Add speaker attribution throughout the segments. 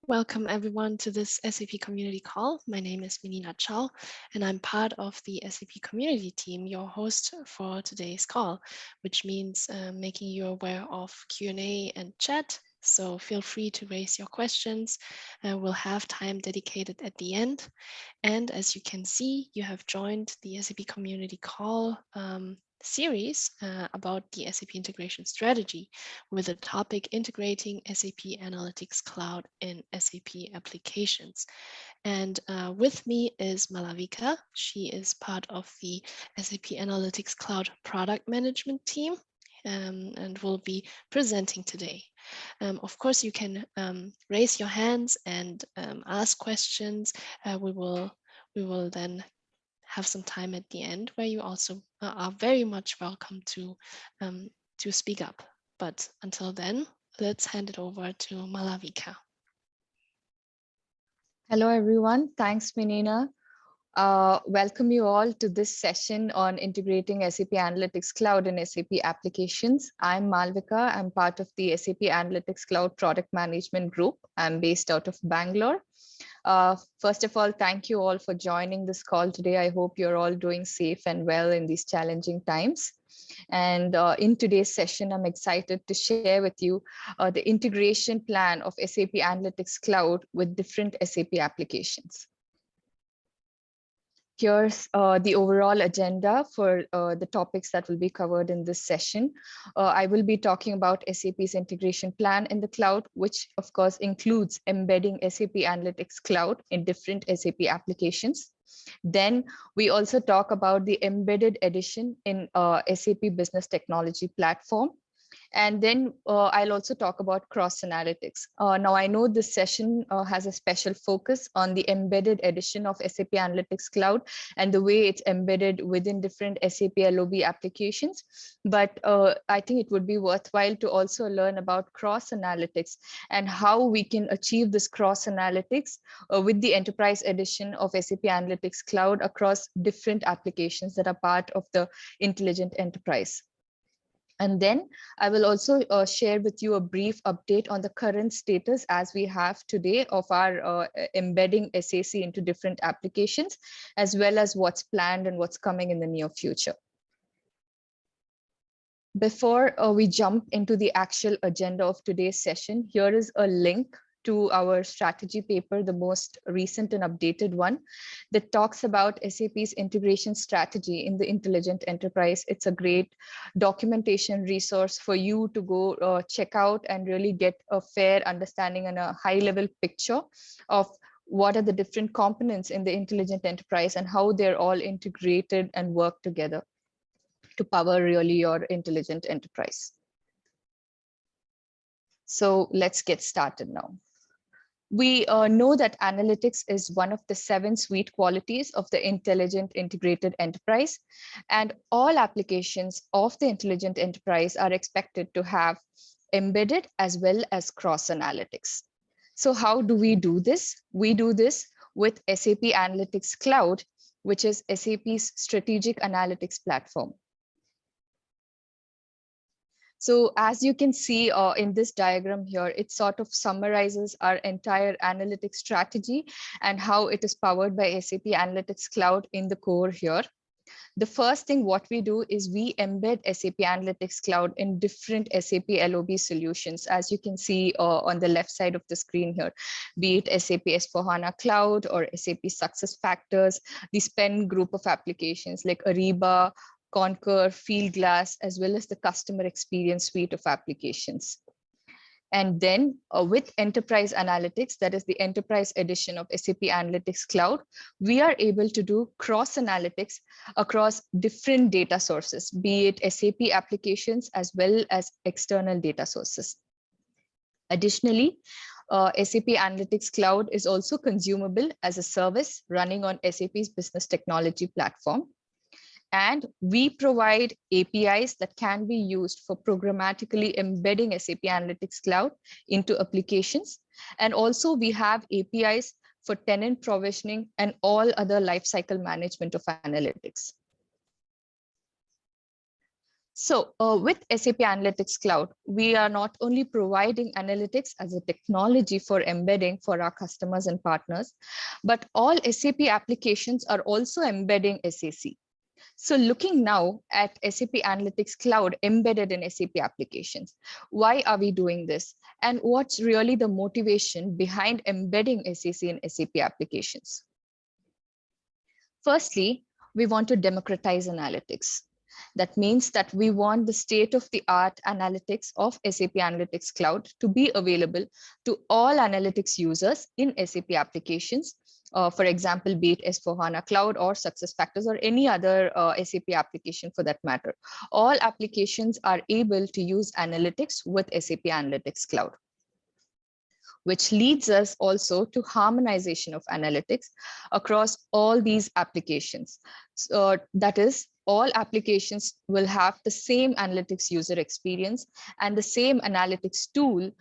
Speaker 1: Welcome everyone to this SAP community call. My name is Menina Chow and I'm part of the SAP community team, your host for today's call, which means making you aware of Q&A and chat. So feel free to raise your questions. We'll have time dedicated at the end. And as you can see, you have joined the SAP community call series about the SAP integration strategy with the topic integrating SAP Analytics Cloud in SAP applications. And with me is Malavika. She is part of the SAP Analytics Cloud product management team and will be presenting today. Of course, you can raise your hands and ask questions. We will then have some time at the end where you also are very much welcome to speak up. But until then, let's hand it over to Malavika.
Speaker 2: Hello, everyone. Thanks, Menina. Welcome you all to this session on integrating SAP Analytics Cloud and SAP applications. I'm Malvika. I'm part of the SAP Analytics Cloud product management group. I'm based out of Bangalore. First of all, thank you all for joining this call today. I hope you're all doing safe and well in these challenging times. And in today's session, I'm excited to share with you the integration plan of SAP Analytics Cloud with different SAP applications. Here's the overall agenda for the topics that will be covered in this session. I will be talking about SAP's integration plan in the cloud, which of course includes embedding SAP Analytics Cloud in different SAP applications. Then we also talk about the embedded edition in SAP Business Technology Platform. And then I'll also talk about cross analytics. Now, I know this session has a special focus on the embedded edition of SAP Analytics Cloud and the way it's embedded within different SAP LOB applications. But I think it would be worthwhile to also learn about cross analytics and how we can achieve this cross analytics with the enterprise edition of SAP Analytics Cloud across different applications that are part of the intelligent enterprise. And then I will also share with you a brief update on the current status as we have today of our embedding SAC into different applications, as well as what's planned and what's coming in the near future. Before we jump into the actual agenda of today's session, here is a link to our strategy paper, the most recent and updated one that talks about SAP's integration strategy in the intelligent enterprise. It's a great documentation resource for you to go check out and really get a fair understanding and a high level picture of what are the different components in the intelligent enterprise and how they're all integrated and work together to power really your intelligent enterprise. So let's get started now. We know that analytics is one of the 7 sweet qualities of the intelligent integrated enterprise, and all applications of the intelligent enterprise are expected to have embedded as well as cross analytics. So how do we do this? We do this with SAP Analytics Cloud, which is SAP's strategic analytics platform. So as you can see in this diagram here, it sort of summarizes our entire analytics strategy and how it is powered by SAP Analytics Cloud in the core here. The first thing what we do is we embed SAP Analytics Cloud in different SAP LOB solutions, as you can see on the left side of the screen here, be it SAP S/4HANA Cloud or SAP SuccessFactors, the spend group of applications like Ariba, Concur, Fieldglass, as well as the Customer Experience suite of applications. And then with Enterprise Analytics, that is the Enterprise edition of SAP Analytics Cloud, we are able to do cross analytics across different data sources, be it SAP applications as well as external data sources. Additionally, SAP Analytics Cloud is also consumable as a service running on SAP's Business Technology Platform. And we provide APIs that can be used for programmatically embedding SAP Analytics Cloud into applications. And also we have APIs for tenant provisioning and all other lifecycle management of analytics. So with SAP Analytics Cloud, we are not only providing analytics as a technology for embedding for our customers and partners, but all SAP applications are also embedding SAC. So looking now at SAP Analytics Cloud embedded in SAP applications, why are we doing this? And what's really the motivation behind embedding SAC in SAP applications? Firstly, we want to democratize analytics. That means that we want the state-of-the-art analytics of SAP Analytics Cloud to be available to all analytics users in SAP applications. For example, be it S/4HANA Cloud or SuccessFactors or any other SAP application for that matter. All applications are able to use analytics with SAP Analytics Cloud, which leads us also to harmonization of analytics across all these applications. So that is, all applications will have the same analytics user experience and the same analytics tool,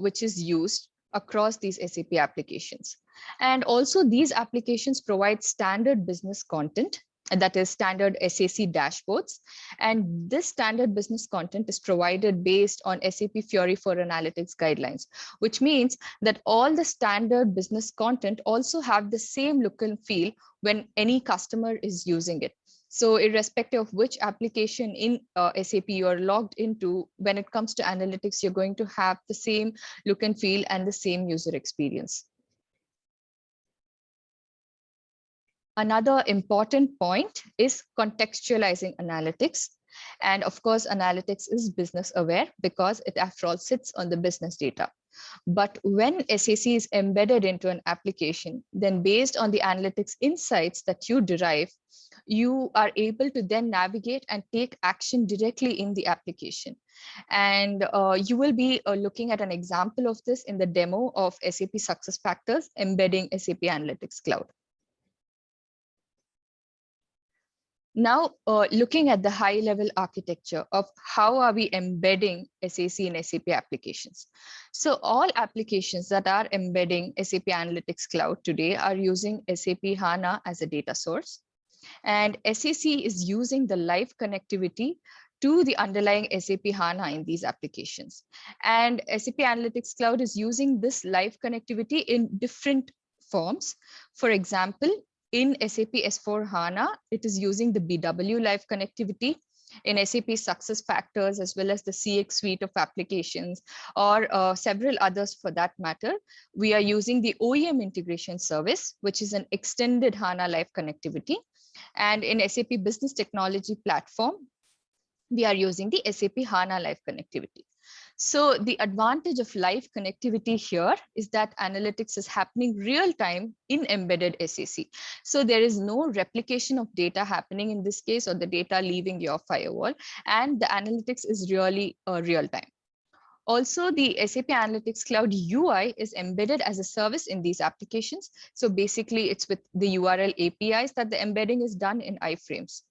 Speaker 2: which is used across these SAP applications. And also these applications provide standard business content, and that is standard SAC dashboards. And this standard business content is provided based on SAP Fiori for Analytics guidelines, which means that all the standard business content also have the same look and feel when any customer is using it. So irrespective of which application in SAP you are logged into, when it comes to analytics, you're going to have the same look and feel and the same user experience. Another important point is contextualizing analytics. And of course, analytics is business aware because it after all sits on the business data. But when SAC is embedded into an application, then based on the analytics insights that you derive, you are able to then navigate and take action directly in the application. And you will be looking at an example of this in the demo of SAP SuccessFactors embedding SAP Analytics Cloud. Now, looking at the high level architecture of how are we embedding SAC in SAP applications. So all applications that are embedding SAP Analytics Cloud today are using SAP HANA as a data source. And SAC is using the live connectivity to the underlying SAP HANA in these applications. And SAP Analytics Cloud is using this live connectivity in different forms. For example, in SAP S/4HANA, it is using the BW live connectivity. In SAP SuccessFactors, as well as the CX suite of applications, or several others for that matter, we are using the OEM integration service, which is an extended HANA live connectivity. And in SAP Business Technology Platform, we are using the SAP HANA live connectivity. So the advantage of live connectivity here is that analytics is happening real time in embedded SAC. So there is no replication of data happening in this case, or the data leaving your firewall, and the analytics is really real time. Also, the SAP Analytics Cloud UI is embedded as a service in these applications. So basically, it's with the URL APIs that the embedding is done in iframes.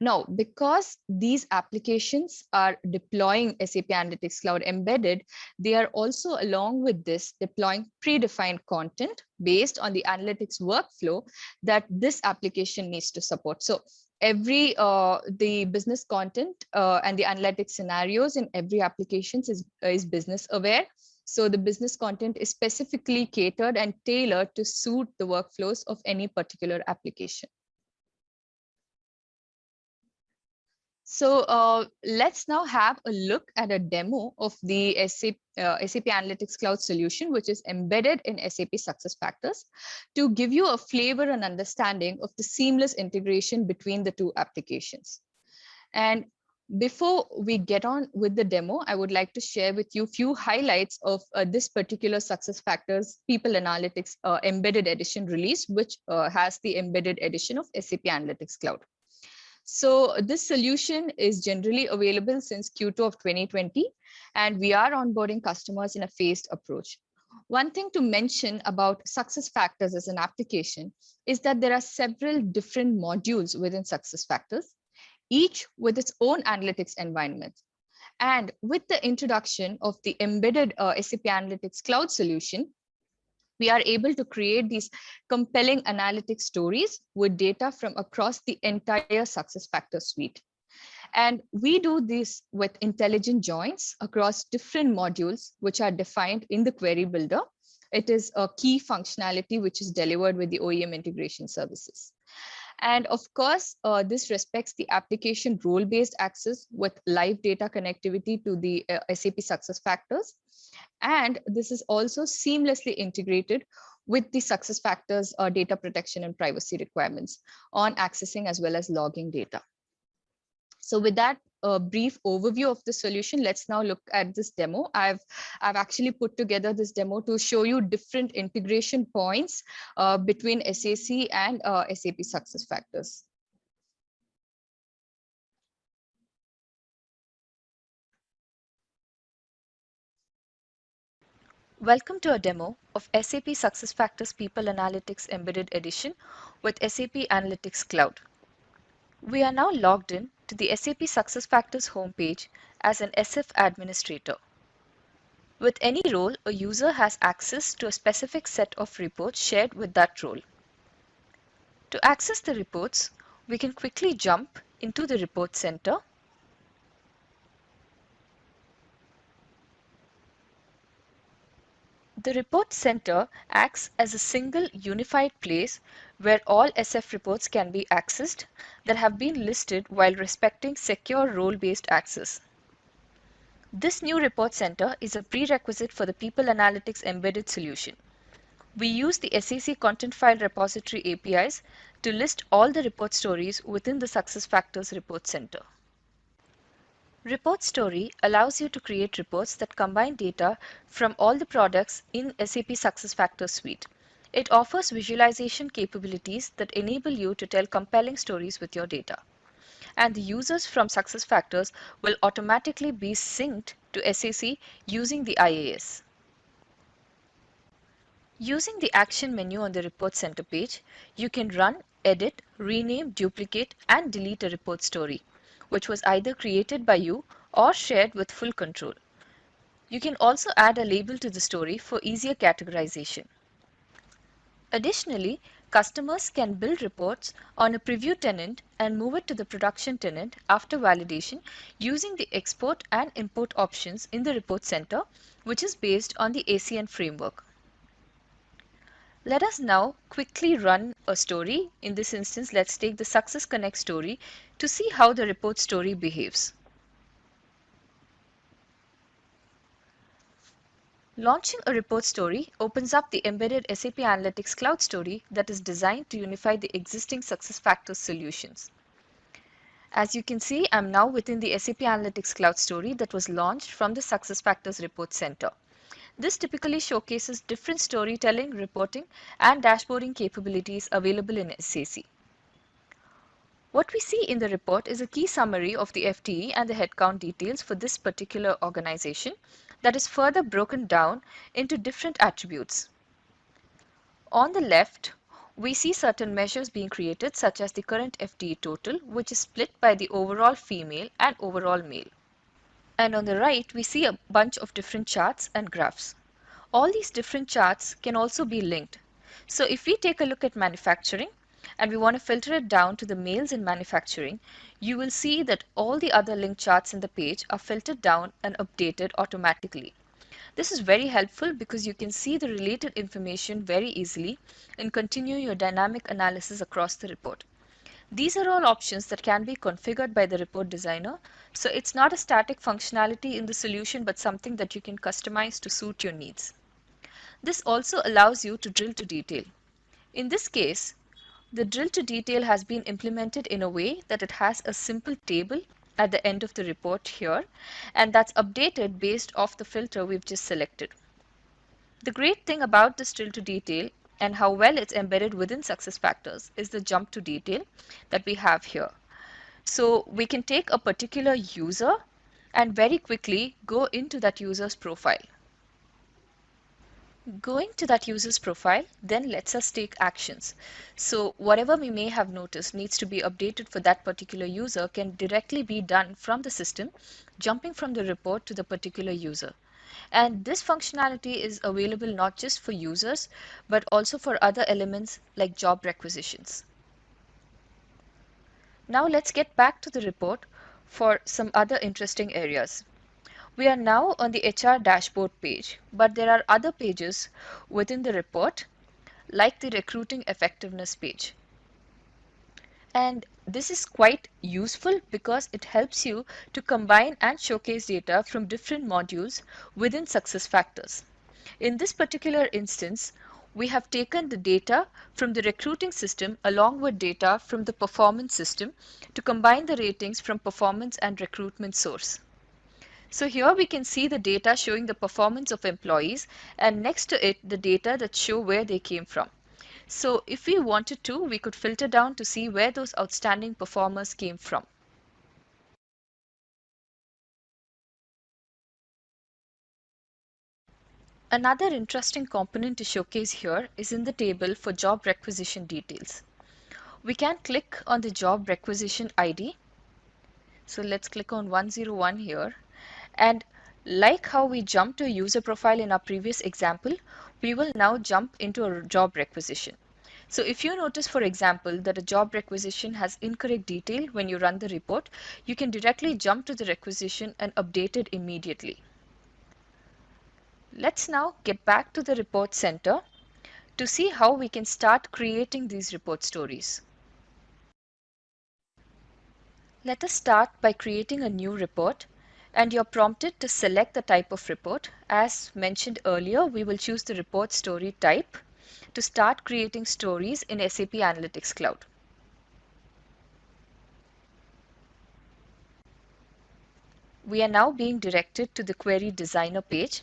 Speaker 2: Now, because these applications are deploying SAP Analytics Cloud embedded, they are also, along with this, deploying predefined content based on the analytics workflow that this application needs to support. So every the business content and the analytics scenarios in every application is business aware. So the business content is specifically catered and tailored to suit the workflows of any particular application. So let's now have a look at a demo of the SAP Analytics Cloud solution, which is embedded in SAP SuccessFactors, to give you a flavor and understanding of the seamless integration between the two applications. And before we get on with the demo, I would like to share with you a few highlights of this particular SuccessFactors People Analytics Embedded Edition release, which has the embedded edition of SAP Analytics Cloud. So this solution is generally available since Q2 of 2020, and we are onboarding customers in a phased approach. One thing to mention about SuccessFactors as an application is that there are several different modules within SuccessFactors, each with its own analytics environment. And with the introduction of the embedded SAP Analytics Cloud solution, we are able to create these compelling analytic stories with data from across the entire SuccessFactors suite. And we do this with intelligent joins across different modules, which are defined in the query builder. It is a key functionality which is delivered with the OEM integration services. And of course, this respects the application role-based access with live data connectivity to the SAP SuccessFactors. And this is also seamlessly integrated with the SuccessFactors data protection and privacy requirements on accessing as well as logging data. So with that brief overview of the solution, let's now look at this demo. I've actually put together this demo to show you different integration points between SAC and SAP SuccessFactors.
Speaker 3: Welcome to a demo of SAP SuccessFactors People Analytics Embedded Edition with SAP Analytics Cloud. We are now logged in to the SAP SuccessFactors homepage as an SF administrator. With any role, a user has access to a specific set of reports shared with that role. To access the reports, we can quickly jump into the Report Center. The Report Center acts as a single unified place where all SF reports can be accessed that have been listed while respecting secure role-based access. This new Report Center is a prerequisite for the People Analytics Embedded solution. We use the SAC Content File Repository APIs to list all the report stories within the SuccessFactors Report Center. Report Story allows you to create reports that combine data from all the products in SAP SuccessFactors suite. It offers visualization capabilities that enable you to tell compelling stories with your data. And the users from SuccessFactors will automatically be synced to SAC using the IAS. Using the Action menu on the Report Center page, you can run, edit, rename, duplicate, and delete a report story, which was either created by you or shared with full control. You can also add a label to the story for easier categorization. Additionally, customers can build reports on a preview tenant and move it to the production tenant after validation using the export and import options in the Report Center, which is based on the ACN framework. Let us now quickly run a story. In this instance, let's take the Success Connect story to see how the report story behaves. Launching a report story opens up the embedded SAP Analytics Cloud story that is designed to unify the existing SuccessFactors solutions. As you can see, I'm now within the SAP Analytics Cloud story that was launched from the SuccessFactors Report Center. This typically showcases different storytelling, reporting, and dashboarding capabilities available in SAC. What we see in the report is a key summary of the FTE and the headcount details for this particular organization that is further broken down into different attributes. On the left, we see certain measures being created such as the current FTE total, which is split by the overall female and overall male. And on the right, we see a bunch of different charts and graphs. All these different charts can also be linked. So if we take a look at manufacturing and we want to filter it down to the males in manufacturing, you will see that all the other linked charts in the page are filtered down and updated automatically. This is very helpful because you can see the related information very easily and continue your dynamic analysis across the report. These are all options that can be configured by the report designer, so it's not a static functionality in the solution but something that you can customize to suit your needs. This also allows you to drill to detail. In this case, the drill to detail has been implemented in a way that it has a simple table at the end of the report here, and that's updated based off the filter we've just selected. The great thing about this drill to detail and how well it's embedded within SuccessFactors is the jump to detail that we have here. So we can take a particular user and very quickly go into that user's profile. Going to that user's profile then lets us take actions. So whatever we may have noticed needs to be updated for that particular user can directly be done from the system, jumping from the report to the particular user. And this functionality is available not just for users, but also for other elements like job requisitions. Now let's get back to the report for some other interesting areas. We are now on the HR dashboard page, but there are other pages within the report, like the recruiting effectiveness page. And this is quite useful because it helps you to combine and showcase data from different modules within SuccessFactors. In this particular instance, we have taken the data from the recruiting system along with data from the performance system to combine the ratings from performance and recruitment source. So here we can see the data showing the performance of employees, and next to it the data that show where they came from. So if we wanted to, we could filter down to see where those outstanding performers came from. Another interesting component to showcase here is in the table for job requisition details. We can click on the job requisition ID. So let's click on 101 here. And like how we jumped to a user profile in our previous example, we will now jump into a job requisition. So if you notice, for example, that a job requisition has incorrect detail when you run the report, you can directly jump to the requisition and update it immediately. Let's now get back to the report center to see how we can start creating these report stories. Let us start by creating a new report, and you're prompted to select the type of report. As mentioned earlier, we will choose the report story type to start creating stories in SAP Analytics Cloud. We are now being directed to the Query Designer page.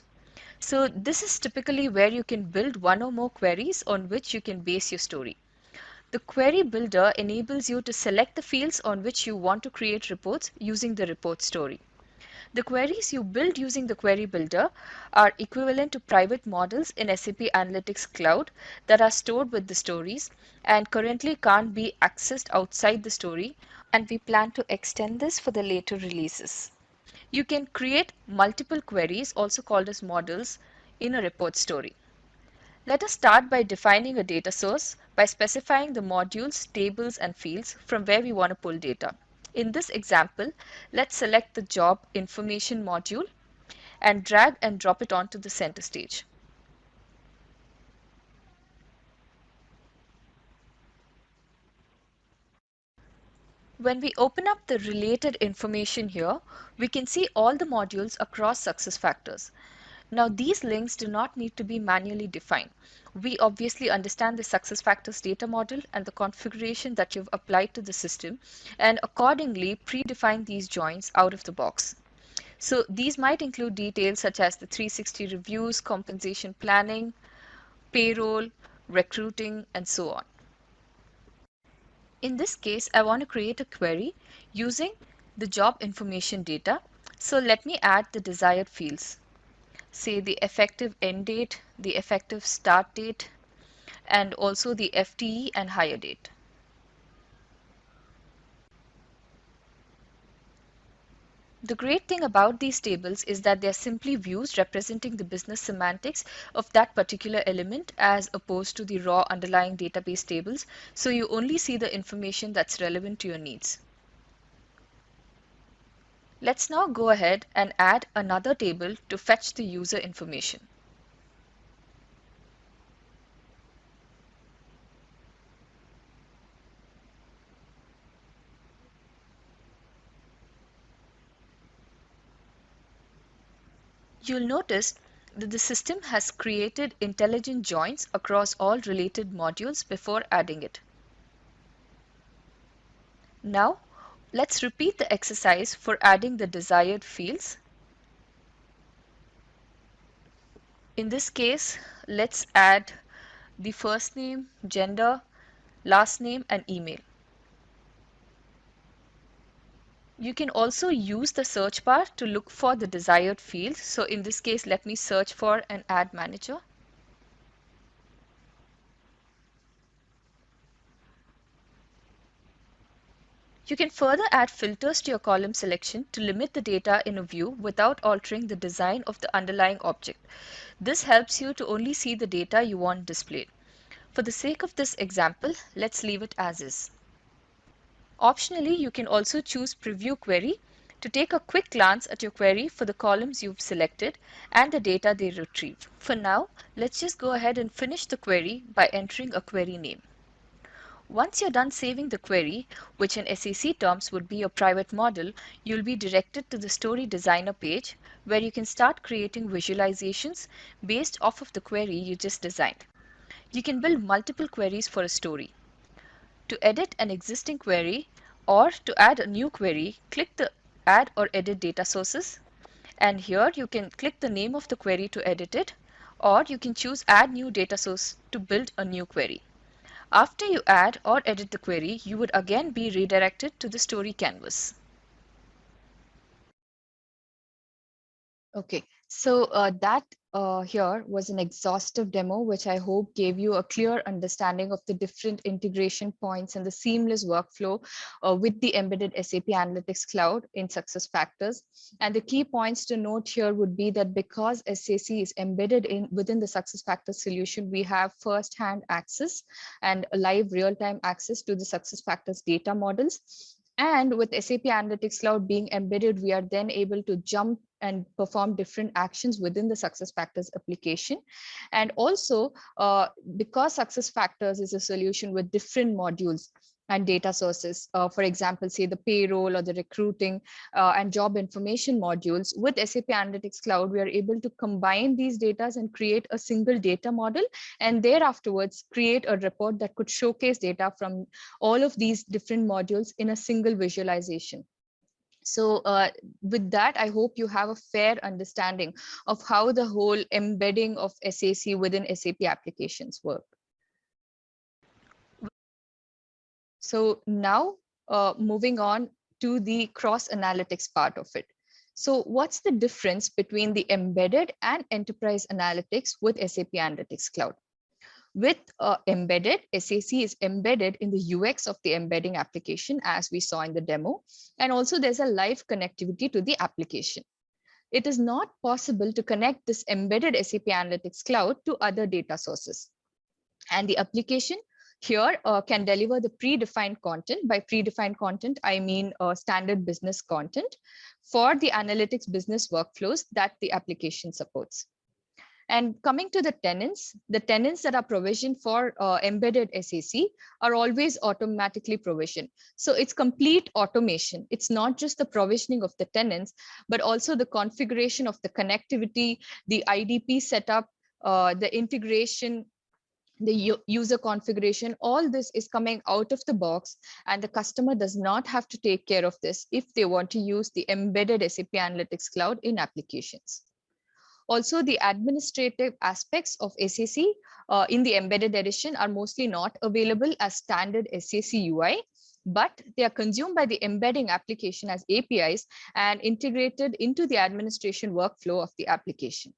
Speaker 3: So this is typically where you can build one or more queries on which you can base your story. The Query Builder enables you to select the fields on which you want to create reports using the report story. The queries you build using the Query Builder are equivalent to private models in SAP Analytics Cloud that are stored with the stories and currently can't be accessed outside the story, and we plan to extend this for the later releases. You can create multiple queries, also called as models, in a report story. Let us start by defining a data source by specifying the modules, tables, and fields from where we want to pull data. In this example, let's select the job information module and drag and drop it onto the center stage. When we open up the related information here, we can see all the modules across SuccessFactors. Now these links do not need to be manually defined. We obviously understand the SuccessFactors data model and the configuration that you've applied to the system, and accordingly predefine these joins out of the box. So these might include details such as the 360 reviews, compensation planning, payroll, recruiting, and so on. In this case, I want to create a query using the job information data. So let me add the desired fields. Say the effective end date, the effective start date, and also the FTE and hire date. The great thing about these tables is that they're simply views representing the business semantics of that particular element as opposed to the raw underlying database tables, so you only see the information that's relevant to your needs. Let's now go ahead and add another table to fetch the user information. You'll notice that the system has created intelligent joins across all related modules before adding it. Now, let's repeat the exercise for adding the desired fields. In this case, let's add the first name, gender, last name, and email. You can also use the search bar to look for the desired field. So in this case, let me search for an ad manager. You can further add filters to your column selection to limit the data in a view without altering the design of the underlying object. This helps you to only see the data you want displayed. For the sake of this example, let's leave it as is. Optionally, you can also choose Preview Query to take a quick glance at your query for the columns you've selected and the data they retrieve. For now, let's just go ahead and finish the query by entering a query name. Once you're done saving the query, which in SAC terms would be your private model, you'll be directed to the Story Designer page where you can start creating visualizations based off of the query you just designed. You can build multiple queries for a story. To edit an existing query or to add a new query, click the Add or Edit Data Sources, and here you can click the name of the query to edit it, or you can choose Add New Data Source to build a new query. After you add or edit the query, you would again be redirected to the story canvas.
Speaker 2: Okay, so that here was an exhaustive demo, which I hope gave you a clear understanding of the different integration points and the seamless workflow with the embedded SAP Analytics Cloud in SuccessFactors. And the key points to note here would be that because SAC is embedded within the SuccessFactors solution, we have first-hand access and live real-time access to the SuccessFactors data models. And with SAP Analytics Cloud being embedded, we are then able to jump and perform different actions within the SuccessFactors application. And also, because SuccessFactors is a solution with different modules and data sources, for example, say the payroll or the recruiting and job information modules, with SAP Analytics Cloud, we are able to combine these data and create a single data model, and thereafterwards create a report that could showcase data from all of these different modules in a single visualization. So with that, I hope you have a fair understanding of how the whole embedding of SAC within SAP applications work. So now moving on to the cross analytics part of it. So what's the difference between the embedded and enterprise analytics with SAP Analytics Cloud? With embedded, SAC is embedded in the UX of the embedding application, as we saw in the demo. And also there's a live connectivity to the application. It is not possible to connect this embedded SAP Analytics Cloud to other data sources. And the application here can deliver the predefined content. By predefined content, I mean standard business content for the analytics business workflows that the application supports. And coming to the tenants that are provisioned for embedded SAC are always automatically provisioned. So it's complete automation. It's not just the provisioning of the tenants, but also the configuration of the connectivity, the IDP setup, the integration, the user configuration. All this is coming out of the box, and the customer does not have to take care of this if they want to use the embedded SAP Analytics Cloud in applications. Also, the administrative aspects of SAC in the embedded edition are mostly not available as standard SAC UI, but they are consumed by the embedding application as APIs and integrated into the administration workflow of the application.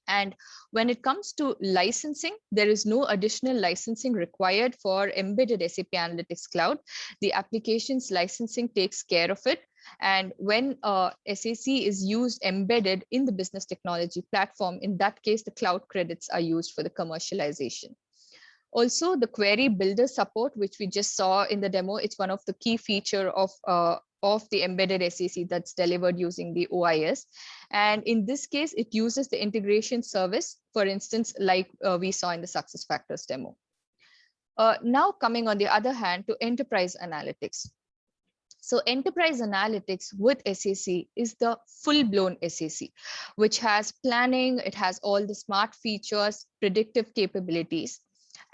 Speaker 2: And when it comes to licensing, there is no additional licensing required for embedded SAP Analytics Cloud. The application's licensing takes care of it. And when SAC is used embedded in the business technology platform, in that case, the cloud credits are used for the commercialization. Also, the query builder support, which we just saw in the demo, it's one of the key feature of the embedded SAC that's delivered using the OIS. And in this case, it uses the integration service, for instance, like we saw in the SuccessFactors demo. Now coming on the other hand to enterprise analytics. So enterprise analytics with SAC is the full-blown SAC, which has planning, it has all the smart features, predictive capabilities.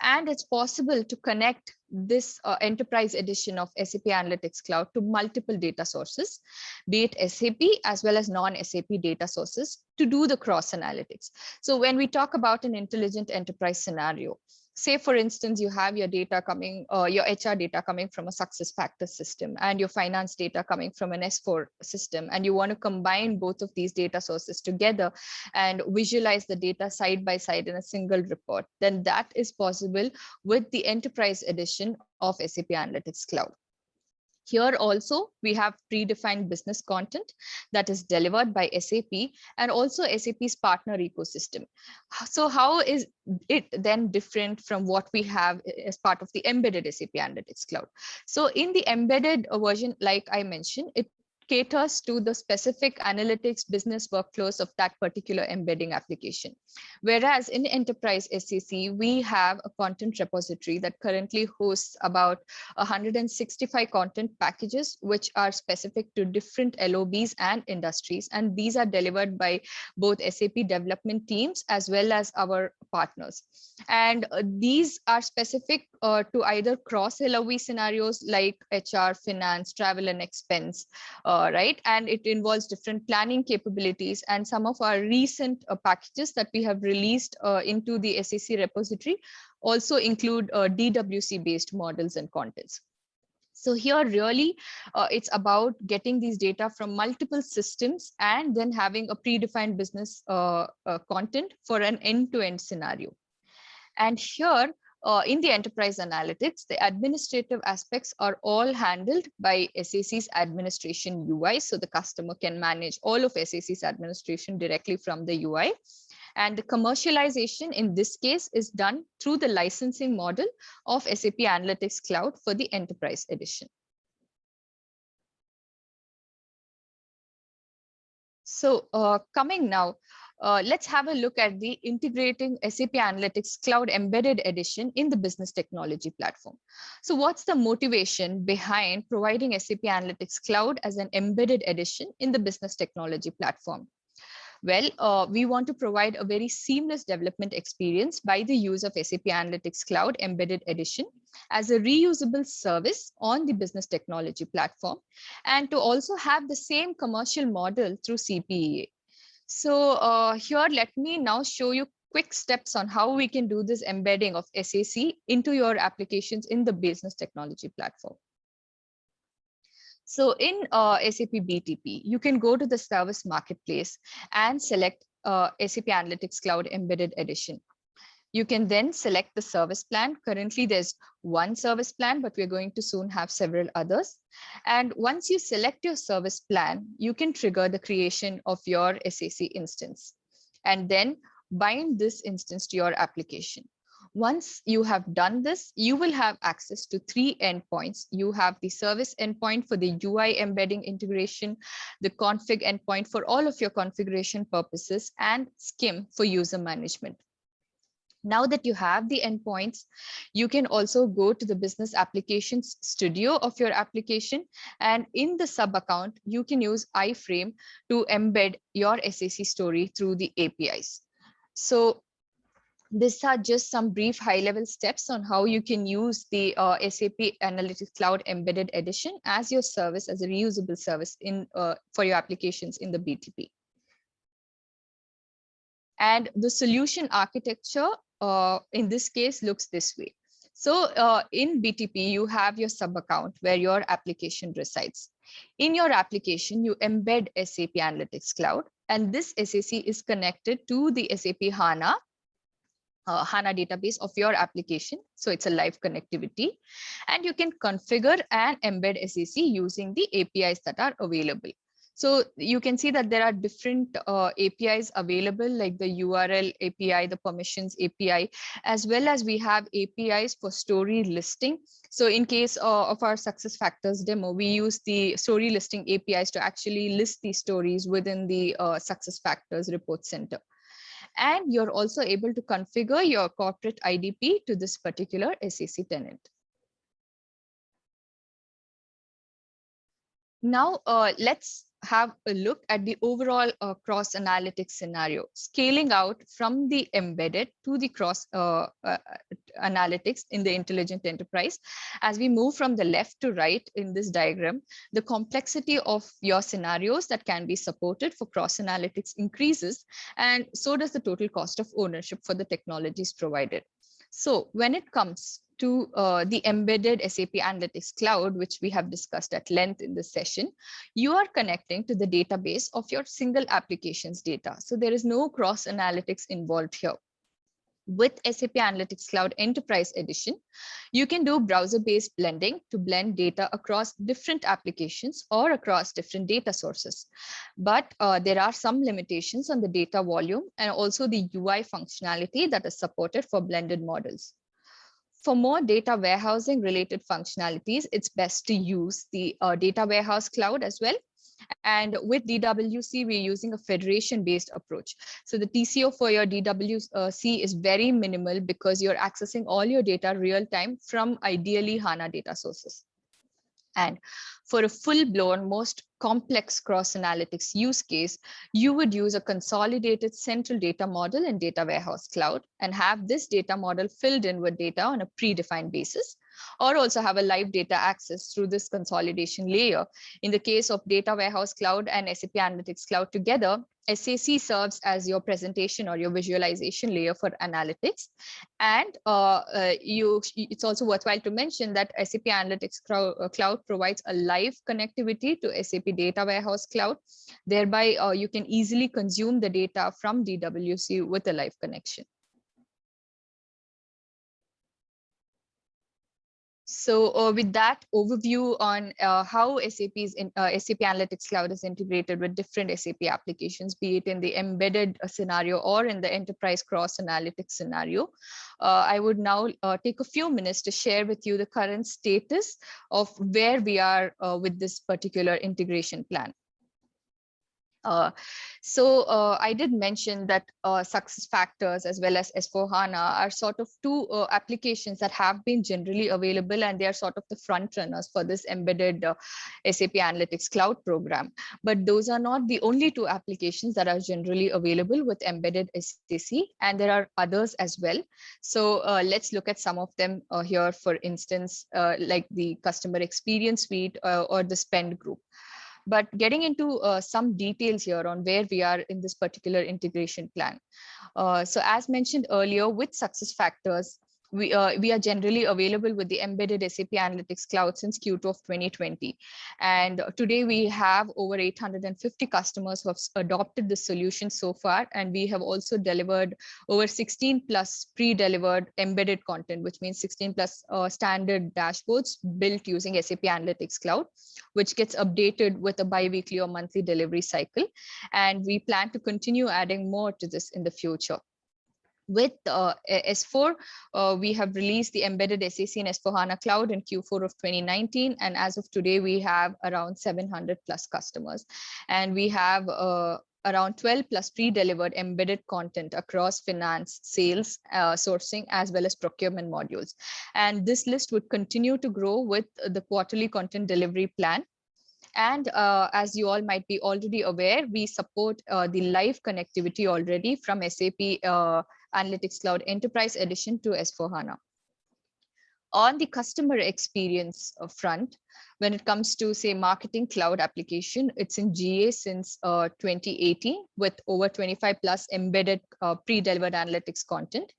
Speaker 2: And it's possible to connect this enterprise edition of SAP Analytics Cloud to multiple data sources, be it SAP as well as non-SAP data sources, to do the cross analytics. So when we talk about an intelligent enterprise scenario, say, for instance, you have your data coming, your HR data coming from a SuccessFactors system and your finance data coming from an S4 system, and you want to combine both of these data sources together and visualize the data side by side in a single report, then that is possible with the enterprise edition of SAP Analytics Cloud. Here also, we have predefined business content that is delivered by SAP and also SAP's partner ecosystem. So how is it then different from what we have as part of the embedded SAP Analytics Cloud? So in the embedded version, like I mentioned, it caters to the specific analytics business workflows of that particular embedding application. Whereas in enterprise SAC, we have a content repository that currently hosts about 165 content packages, which are specific to different LOBs and industries. And these are delivered by both SAP development teams as well as our partners. And these are specific to either cross LOB scenarios like HR, finance, travel and expense, right? And it involves different planning capabilities. And some of our recent packages that we have released into the SAC repository also include DWC based models and contents. So here really it's about getting these data from multiple systems and then having a predefined business content for an end-to-end scenario. And here in the enterprise analytics, the administrative aspects are all handled by SAC's administration UI. So the customer can manage all of SAC's administration directly from the UI. And the commercialization in this case is done through the licensing model of SAP Analytics Cloud for the Enterprise Edition. So coming now, let's have a look at the integrating SAP Analytics Cloud Embedded Edition in the Business Technology Platform. So what's the motivation behind providing SAP Analytics Cloud as an embedded edition in the Business Technology Platform? Well, we want to provide a very seamless development experience by the use of SAP Analytics Cloud Embedded Edition as a reusable service on the Business Technology Platform, and to also have the same commercial model through CPEA. So here, let me now show you quick steps on how we can do this embedding of SAC into your applications in the Business Technology Platform. So in SAP BTP, you can go to the service marketplace and select SAP Analytics Cloud Embedded Edition. You can then select the service plan. Currently, there's one service plan, but we're going to soon have several others. And once you select your service plan, you can trigger the creation of your SAC instance and then bind this instance to your application. Once you have done this, you will have access to 3 endpoints. You have the service endpoint for the UI embedding integration, the config endpoint for all of your configuration purposes, and SCIM for user management. Now that you have the endpoints, you can also go to the Business Applications Studio of your application. And in the sub account, you can use iframe to embed your SAC story through the APIs. So these are just some brief high-level steps on how you can use the SAP Analytics Cloud Embedded Edition as your service, as a reusable service for your applications in the BTP. And the solution architecture in this case looks this way. So in BTP, you have your sub account where your application resides. In your application, you embed SAP Analytics Cloud, and this SAC is connected to the SAP HANA database of your application. So it's a live connectivity, and you can configure and embed SAC using the APIs that are available. So you can see that there are different APIs available, like the URL API, the permissions API, as well as we have APIs for story listing. So in case of our SuccessFactors demo, we use the story listing APIs to actually list these stories within the SuccessFactors report center. And you're also able to configure your corporate IDP to this particular SAC tenant. Now, let's have a look at the overall cross analytics scenario, scaling out from the embedded to the cross analytics in the intelligent enterprise. As we move from the left to right in this diagram, the complexity of your scenarios that can be supported for cross analytics increases, and so does the total cost of ownership for the technologies provided. So when it comes to the embedded SAP Analytics Cloud, which we have discussed at length in this session, you are connecting to the database of your single application's data. So there is no cross analytics involved here. With SAP Analytics Cloud Enterprise Edition, you can do browser-based blending to blend data across different applications or across different data sources. But there are some limitations on the data volume and also the UI functionality that is supported for blended models. For more data warehousing related functionalities, it's best to use the data warehouse cloud as well. And with DWC, we're using a federation-based approach. So the TCO for your DWC is very minimal because you're accessing all your data real time from ideally HANA data sources. And for a full-blown, most complex cross-analytics use case, you would use a consolidated central data model in Data Warehouse Cloud and have this data model filled in with data on a predefined basis, or also have a live data access through this consolidation layer. In the case of Data Warehouse Cloud and SAP Analytics Cloud together, SAC serves as your presentation or your visualization layer for analytics. And it's also worthwhile to mention that SAP Analytics Cloud provides a live connectivity to SAP Data Warehouse Cloud. Thereby, you can easily consume the data from DWC with a live connection. So with that overview on how SAP Analytics Cloud is integrated with different SAP applications, be it in the embedded scenario or in the enterprise cross analytics scenario, I would now take a few minutes to share with you the current status of where we are with this particular integration plan. I did mention that SuccessFactors as well as S4HANA are sort of two applications that have been generally available, and they are sort of the front runners for this embedded SAP Analytics Cloud program. But those are not the only two applications that are generally available with embedded SAC, and there are others as well. So let's look at some of them here, for instance, like the Customer Experience Suite or the Spend Group. But getting into some details here on where we are in this particular integration plan. So as mentioned earlier, with SuccessFactors, we are generally available with the embedded SAP Analytics Cloud since Q2 of 2020. And today we have over 850 customers who have adopted the solution so far. And we have also delivered over 16 plus pre-delivered embedded content, which means 16 plus standard dashboards built using SAP Analytics Cloud, which gets updated with a bi-weekly or monthly delivery cycle. And we plan to continue adding more to this in the future. With S4, we have released the embedded SAC in S4HANA Cloud in Q4 of 2019. And as of today, we have around 700 plus customers. And we have around 12 plus pre-delivered embedded content across finance, sales, sourcing, as well as procurement modules. And this list would continue to grow with the quarterly content delivery plan. And as you all might be already aware, we support the live connectivity already from SAP Analytics Cloud Enterprise Edition to S4HANA. On the customer experience front, when it comes to, say, marketing cloud application, it's in GA since 2018 with over 25 plus embedded pre-delivered analytics content.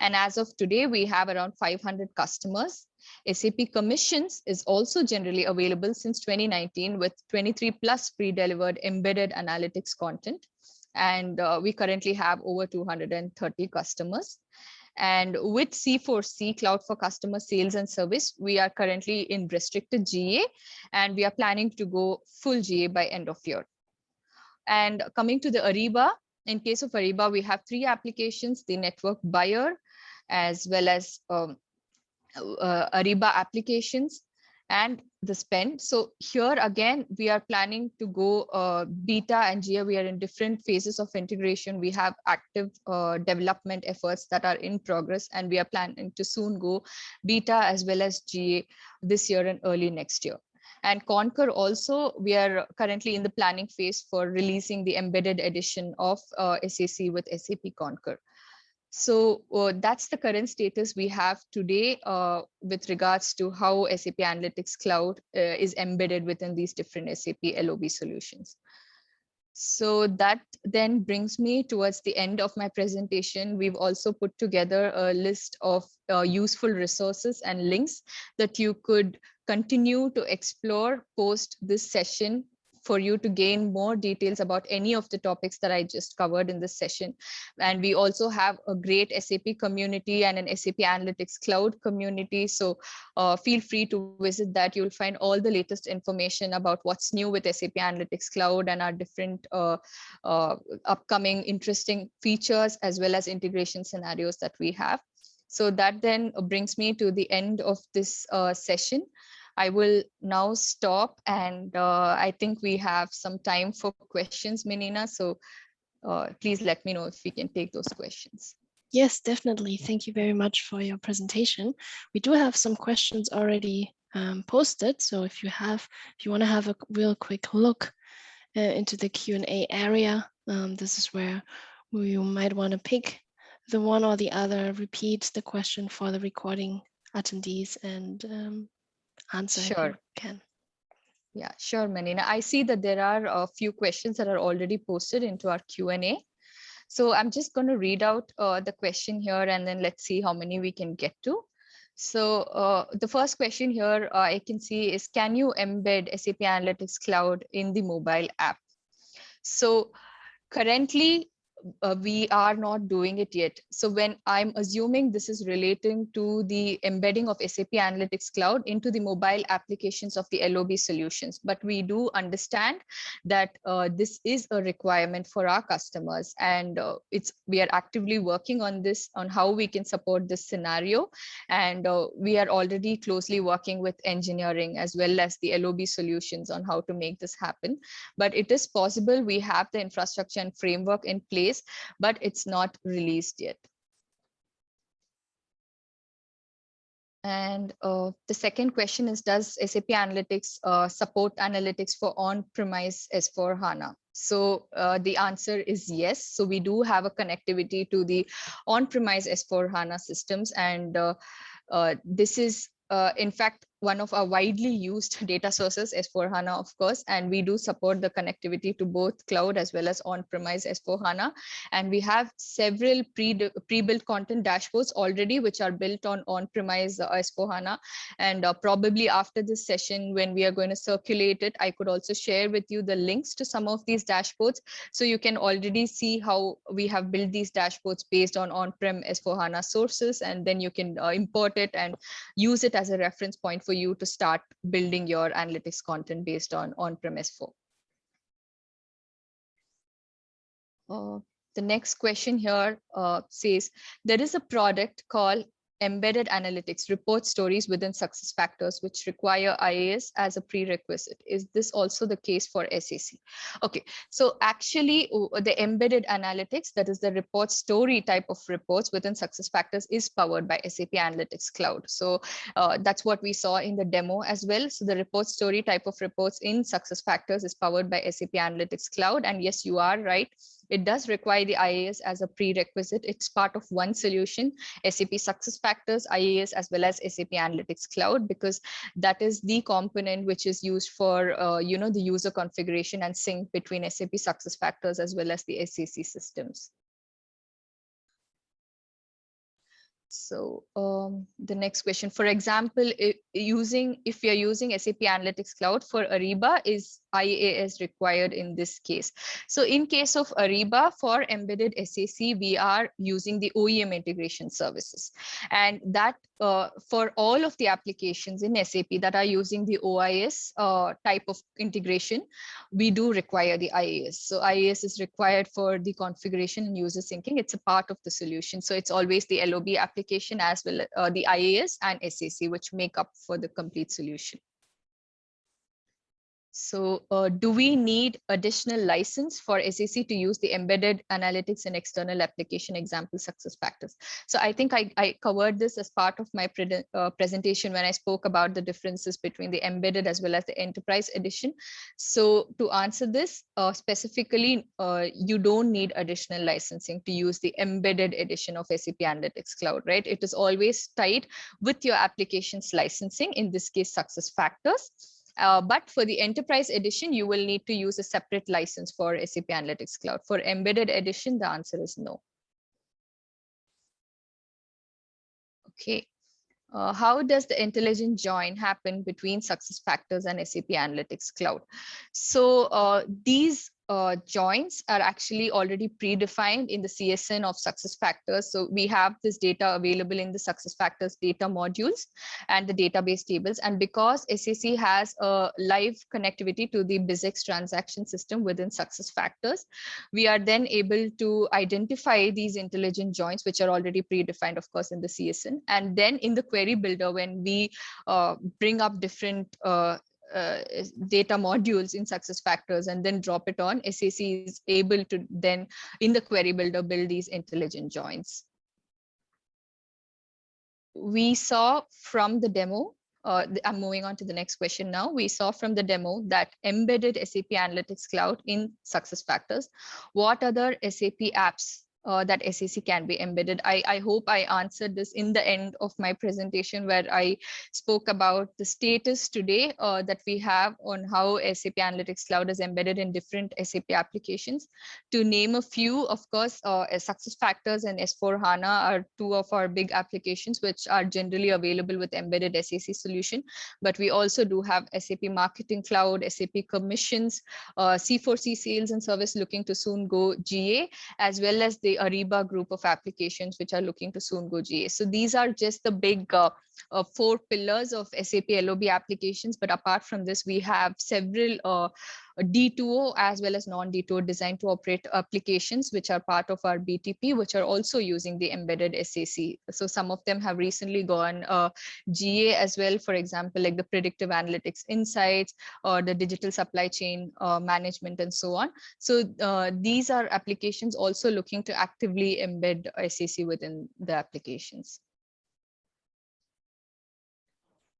Speaker 2: And as of today, we have around 500 customers. SAP Commissions is also generally available since 2019 with 23 plus pre-delivered embedded analytics content. And we currently have over 230 customers. And with C4C, Cloud for Customer Sales and Service, we are currently in restricted GA, and we are planning to go full GA by end of year. And coming to the Ariba, in case of Ariba, we have three applications, the Network Buyer, as well as Ariba applications and the Spend. So here again, we are planning to go beta and GA. We are in different phases of integration. We have active development efforts that are in progress, and we are planning to soon go beta as well as GA this year and early next year. And Concur also, we are currently in the planning phase for releasing the embedded edition of SAC with SAP Concur. So that's the current status we have today with regards to how SAP Analytics Cloud is embedded within these different SAP LOB solutions. So that then brings me towards the end of my presentation. We've also put together a list of useful resources and links that you could continue to explore post this session for you to gain more details about any of the topics that I just covered in this session. And we also have a great SAP community and an SAP Analytics Cloud community. So feel free to visit that. You'll find all the latest information about what's new with SAP Analytics Cloud and our different upcoming interesting features, as well as integration scenarios that we have. So that then brings me to the end of this session. I will now stop, and I think we have some time for questions, Menina. So please let me know if we can take those questions.
Speaker 1: Yes, definitely. Thank you very much for your presentation. We do have some questions already posted. So if you want to have a real quick look into the Q&A area, this is where you might want to pick the one or the other, repeat the question for the recording attendees, and answer if you
Speaker 2: Sure.
Speaker 1: can.
Speaker 2: Yeah, sure, Menina. I see that there are a few questions that are already posted into our Q&A. So I'm just going to read out the question here, and then let's see how many we can get to. So the first question here I can see is, can you embed SAP Analytics Cloud in the mobile app? So currently, we are not doing it yet. So when I'm assuming this is relating to the embedding of SAP Analytics Cloud into the mobile applications of the LOB solutions, but we do understand that this is a requirement for our customers, and we are actively working on this, on how we can support this scenario, and we are already closely working with engineering as well as the LOB solutions on how to make this happen. But it is possible. We have the infrastructure and framework in place, but it's not released yet. And the second question is, does SAP Analytics support analytics for on-premise S4 HANA? So the answer is yes. So we do have a connectivity to the on-premise S4 HANA systems, and this is in fact one of our widely used data sources, S4HANA, of course, and we do support the connectivity to both cloud as well as on-premise S4HANA. And we have several pre-built content dashboards already, which are built on on-premise S4HANA. And probably after this session, when we are going to circulate it, I could also share with you the links to some of these dashboards. So you can already see how we have built these dashboards based on on-prem S4HANA sources, and then you can import it and use it as a reference point for you to start building your analytics content based on on-premise 4. The next question here says, there is a product called Embedded Analytics Report Stories within SuccessFactors, which require IAS as a prerequisite. Is this also the case for SAC? Okay, so actually the Embedded Analytics, that is the report story type of reports within SuccessFactors, is powered by SAP Analytics Cloud. So that's what we saw in the demo as well. So the report story type of reports in SuccessFactors is powered by SAP Analytics Cloud. And yes, you are right. It does require the IAS as a prerequisite. It's part of one solution, SAP SuccessFactors, IAS, as well as SAP Analytics Cloud, because that is the component which is used for the user configuration and sync between SAP SuccessFactors as well as the SAC systems. So the next question, for example, if we are using SAP Analytics Cloud for Ariba, is IAS required in this case? So in case of Ariba, for embedded SAC, we are using the OEM integration services, and that for all of the applications in SAP that are using the OIS type of integration, we do require the IAS. So IAS is required for the configuration and user syncing. It's a part of the solution. So it's always the LOB application as well as the IAS and SAC, which make up for the complete solution. So do we need additional license for SAC to use the embedded analytics and external application example SuccessFactors? So I think I covered this as part of my presentation when I spoke about the differences between the embedded as well as the enterprise edition. So to answer this specifically, you don't need additional licensing to use the embedded edition of SAP Analytics Cloud, right? It is always tied with your application's licensing, in this case, SuccessFactors. But for the enterprise edition, you will need to use a separate license for SAP Analytics Cloud. For embedded edition, the answer is no. Okay. How does the intelligent join happen between SuccessFactors and SAP Analytics Cloud? So these joins are actually already predefined in the CSN of SuccessFactors. So we have this data available in the SuccessFactors data modules and the database tables. And because SAC has a live connectivity to the BizX transaction system within SuccessFactors, we are then able to identify these intelligent joins, which are already predefined, of course, in the CSN. And then in the query builder, when we bring up different data modules in SuccessFactors and then drop it on, SAC is able to then in the query builder build these intelligent joins. We saw from the demo, I'm moving on to the next question now. We saw from the demo that embedded SAP Analytics Cloud in SuccessFactors. What other SAP apps that SAC can be embedded? I hope I answered this in the end of my presentation, where I spoke about the status today that we have on how SAP Analytics Cloud is embedded in different SAP applications. To name a few, of course, SuccessFactors and S4HANA are two of our big applications which are generally available with embedded SAC solution. But we also do have SAP Marketing Cloud, SAP Commissions, C4C Sales and Service looking to soon go GA, as well as the Ariba group of applications which are looking to soon go GA. So these are just the big 4 pillars of SAP LOB applications. But apart from this, we have several D2O as well as non-D2O design to operate applications, which are part of our BTP, which are also using the embedded SAC. So some of them have recently gone GA as well, for example, like the predictive analytics insights or the digital supply chain management and so on. So these are applications also looking to actively embed SAC within the applications.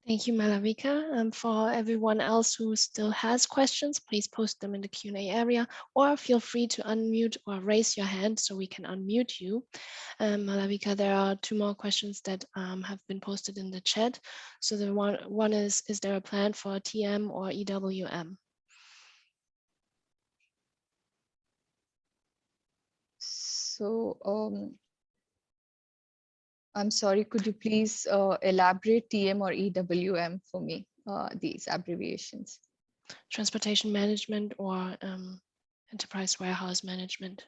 Speaker 1: Thank you, Malavika. For everyone else who still has questions, please post them in the Q&A area, or feel free to unmute or raise your hand so we can unmute you. Malavika, there are 2 more questions that have been posted in the chat. So the one is there a plan for TM or EWM?
Speaker 2: So I'm sorry, could you please elaborate TM or EWM for me, these abbreviations?
Speaker 1: Transportation management or enterprise warehouse management?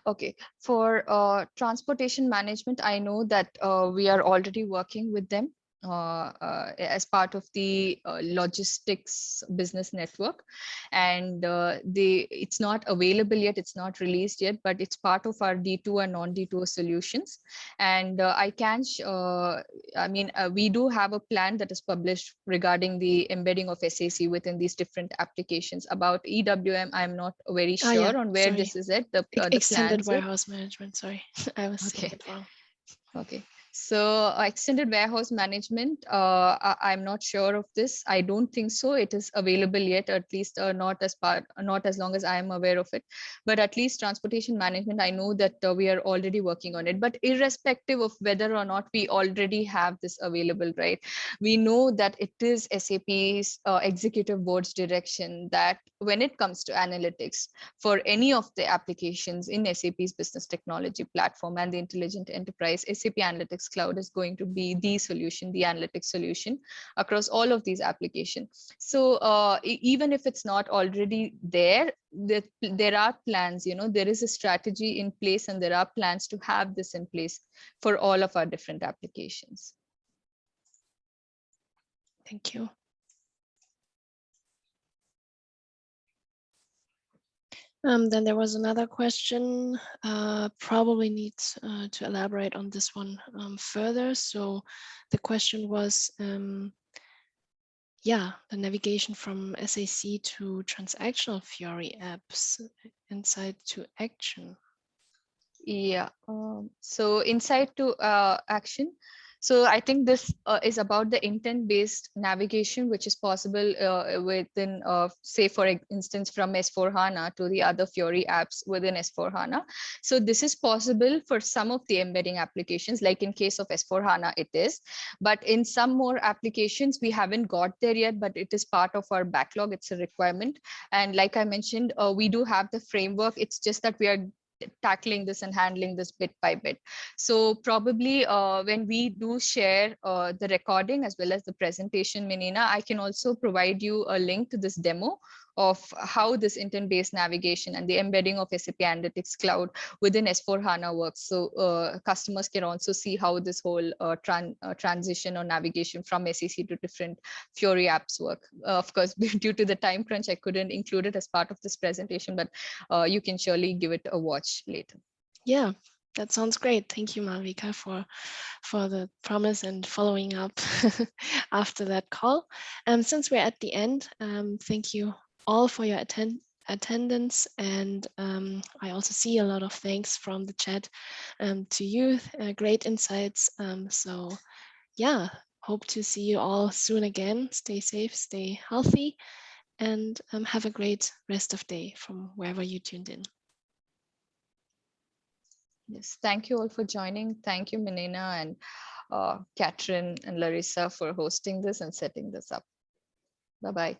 Speaker 2: Okay, for transportation management, I know that we are already working with them as part of the logistics business network, and it's not available yet, it's not released yet, but it's part of our D2 and non-D2 solutions. And we do have a plan that is published regarding the embedding of SAC within these different applications. About EWM, I'm not very sure on where this is at. The
Speaker 1: extended warehouse management, sorry. I was saying it wrong.
Speaker 2: Okay. So extended warehouse management, I'm not sure of this. I don't think so. It is available yet, at least not as long as I am aware of it. But at least transportation management, I know that we are already working on it. But irrespective of whether or not we already have this available, right? We know that it is SAP's executive board's direction that when it comes to analytics for any of the applications in SAP's business technology platform and the intelligent enterprise, SAP Analytics Cloud is going to be the solution, the analytics solution across all of these applications. So even if it's not already there, there are plans, there is a strategy in place, and there are plans to have this in place for all of our different applications.
Speaker 1: Thank you. Then there was another question, probably needs to elaborate on this one further. So the question was, the navigation from SAC to transactional Fiori apps, insight to action.
Speaker 2: Yeah, so insight to action. So I think this is about the intent-based navigation, which is possible within, say, for instance, from S4HANA to the other Fiori apps within S4HANA. So this is possible for some of the embedding applications, like in case of S4HANA, it is. But in some more applications, we haven't got there yet, but it is part of our backlog. It's a requirement. And like I mentioned, we do have the framework. It's just that we are tackling this and handling this bit by bit. So probably when we do share the recording as well as the presentation, Menina, I can also provide you a link to this demo of how this intent-based navigation and the embedding of SAP Analytics Cloud within S/4HANA works. So customers can also see how this whole transition or navigation from SEC to different Fiori apps work. Of course, due to the time crunch, I couldn't include it as part of this presentation, but you can surely give it a watch later.
Speaker 1: Yeah, that sounds great. Thank you, Malvika, for the promise and following up after that call. Since we're at the end, thank you all for your attendance, and I also see a lot of thanks from the chat to you. Great insights. So yeah, hope to see you all soon again. Stay safe, stay healthy, and have a great rest of day from wherever you tuned in.
Speaker 2: Yes, thank you all for joining. Thank you, Menina and Catherine and Larissa for hosting this and setting this up. Bye-bye.